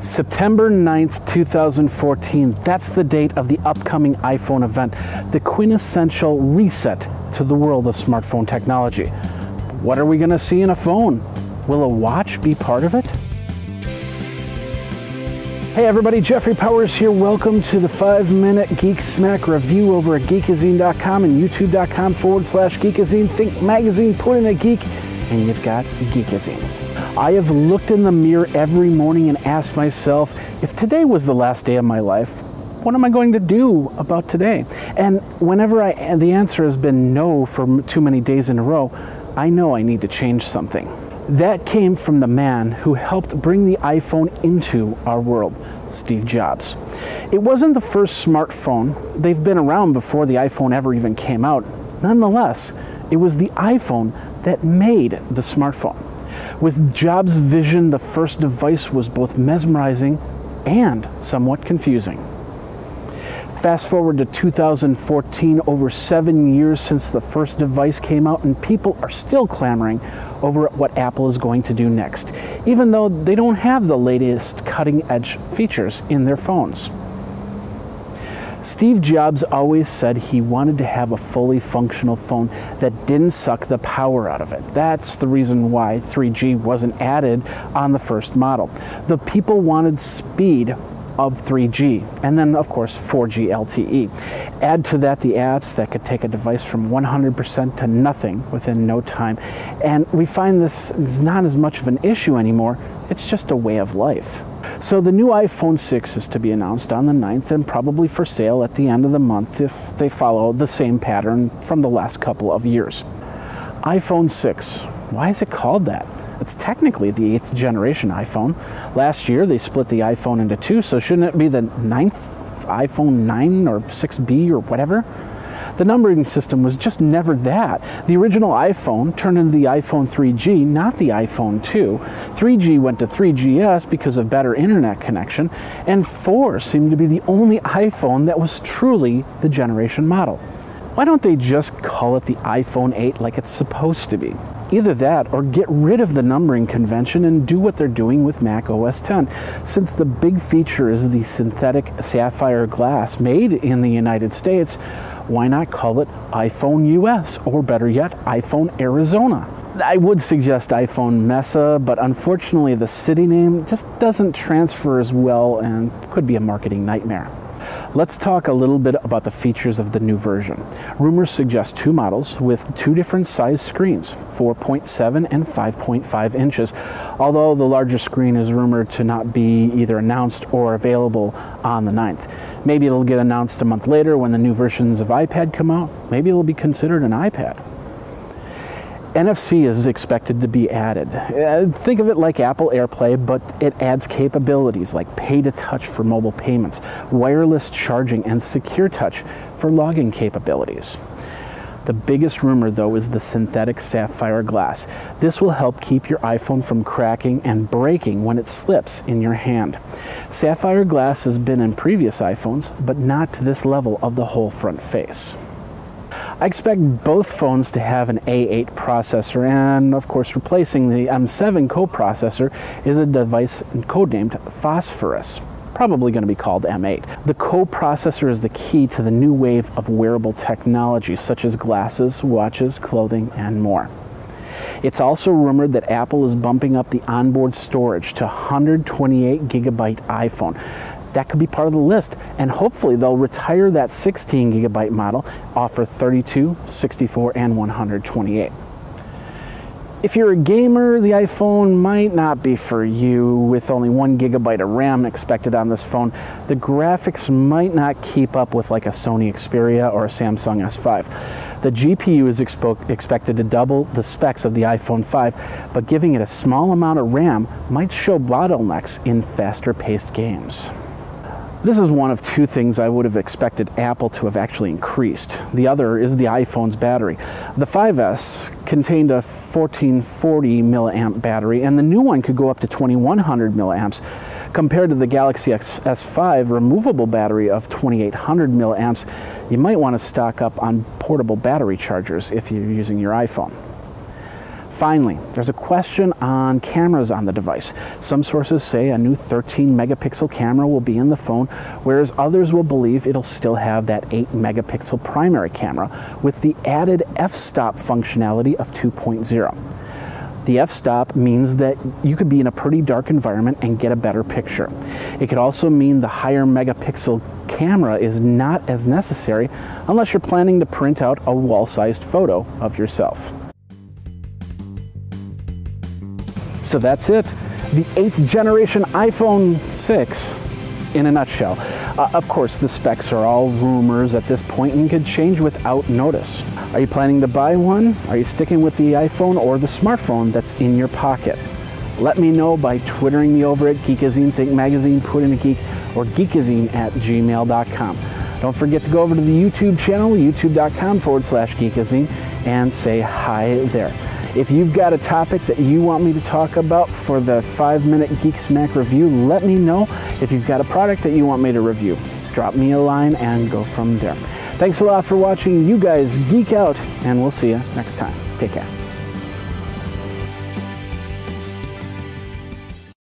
September 9th, 2014, that's the date of the upcoming iPhone event, the quintessential reset to the world of smartphone technology. What are we going to see in a phone? Will a watch be part of it? Hey everybody, Jeffrey Powers here. Welcome to the 5-minute Geek Smack review over at Geekazine.com and YouTube.com/Geekazine. Think magazine, put in a geek, and you've got Geekazine. I have looked in the mirror every morning and asked myself, if today was the last day of my life, what am I going to do about today? And whenever the answer has been no for too many days in a row, I know I need to change something. That came from the man who helped bring the iPhone into our world, Steve Jobs. It wasn't the first smartphone. They've been around before the iPhone ever even came out. Nonetheless, it was the iPhone that made the smartphone. With Jobs' vision, the first device was both mesmerizing and somewhat confusing. Fast forward to 2014, over 7 years since the first device came out, and people are still clamoring over what Apple is going to do next, even though they don't have the latest cutting-edge features in their phones. Steve Jobs always said he wanted to have a fully functional phone that didn't suck the power out of it. That's the reason why 3G wasn't added on the first model. The people wanted speed of 3G, and then of course 4G LTE. Add to that the apps that could take a device from 100% to nothing within no time. And we find this is not as much of an issue anymore, it's just a way of life. So the new iPhone 6 is to be announced on the 9th and probably for sale at the end of the month if they follow the same pattern from the last couple of years. iPhone 6, why is it called that? It's technically the 8th generation iPhone. Last year they split the iPhone into two, so shouldn't it be the 9th iPhone 9 or 6B or whatever? The numbering system was just never that. The original iPhone turned into the iPhone 3G, not the iPhone 2. 3G went to 3GS because of better internet connection, and 4 seemed to be the only iPhone that was truly the generation model. Why don't they just call it the iPhone 8 like it's supposed to be? Either that or get rid of the numbering convention and do what they're doing with Mac OS X. Since the big feature is the synthetic sapphire glass made in the United States, why not call it iPhone US, or better yet, iPhone Arizona? I would suggest iPhone Mesa, but unfortunately the city name just doesn't transfer as well and could be a marketing nightmare. Let's talk a little bit about the features of the new version. Rumors suggest two models with two different size screens, 4.7 and 5.5 inches, although the larger screen is rumored to not be either announced or available on the 9th. Maybe it'll get announced a month later when the new versions of iPad come out. Maybe it'll be considered an iPad. NFC is expected to be added. Think of it like Apple AirPlay, but it adds capabilities like pay to touch for mobile payments, wireless charging, and secure touch for login capabilities. The biggest rumor, though, is the synthetic sapphire glass. This will help keep your iPhone from cracking and breaking when it slips in your hand. Sapphire glass has been in previous iPhones, but not to this level of the whole front face. I expect both phones to have an A8 processor, and of course replacing the M7 coprocessor is a device codenamed Phosphorus, probably going to be called M8. The coprocessor is the key to the new wave of wearable technology such as glasses, watches, clothing, and more. It's also rumored that Apple is bumping up the onboard storage to 128 gigabyte iPhone. That could be part of the list, and hopefully they'll retire that 16 gigabyte model, offer 32, 64, and 128. If you're a gamer, the iPhone might not be for you. With only 1 gigabyte of RAM expected on this phone, the graphics might not keep up with like a Sony Xperia or a Samsung S5. The GPU is expected to double the specs of the iPhone 5, but giving it a small amount of RAM might show bottlenecks in faster-paced games. This is one of two things I would have expected Apple to have actually increased. The other is the iPhone's battery. The 5S contained a 1440 milliamp battery, and the new one could go up to 2100 milliamps. Compared to the Galaxy S5 removable battery of 2800 milliamps, you might want to stock up on portable battery chargers if you're using your iPhone. Finally, there's a question on cameras on the device. Some sources say a new 13 megapixel camera will be in the phone, whereas others will believe it'll still have that 8 megapixel primary camera with the added f-stop functionality of 2.0. The f-stop means that you could be in a pretty dark environment and get a better picture. It could also mean the higher megapixel camera is not as necessary unless you're planning to print out a wall-sized photo of yourself. So that's it, the 8th generation iPhone 6 in a nutshell. Of course, the specs are all rumors at this point and could change without notice. Are you planning to buy one? Are you sticking with the iPhone or the smartphone that's in your pocket? Let me know by twittering me over at Geekazine, Think Magazine, Put in a Geek, or geekazine@gmail.com. Don't forget to go over to the YouTube channel, youtube.com/Geekazine, and say hi there. If you've got a topic that you want me to talk about for the 5-minute Geek Smack review, let me know. If you've got a product that you want me to review, drop me a line and go from there. Thanks a lot for watching. You guys geek out, and we'll see you next time. Take care.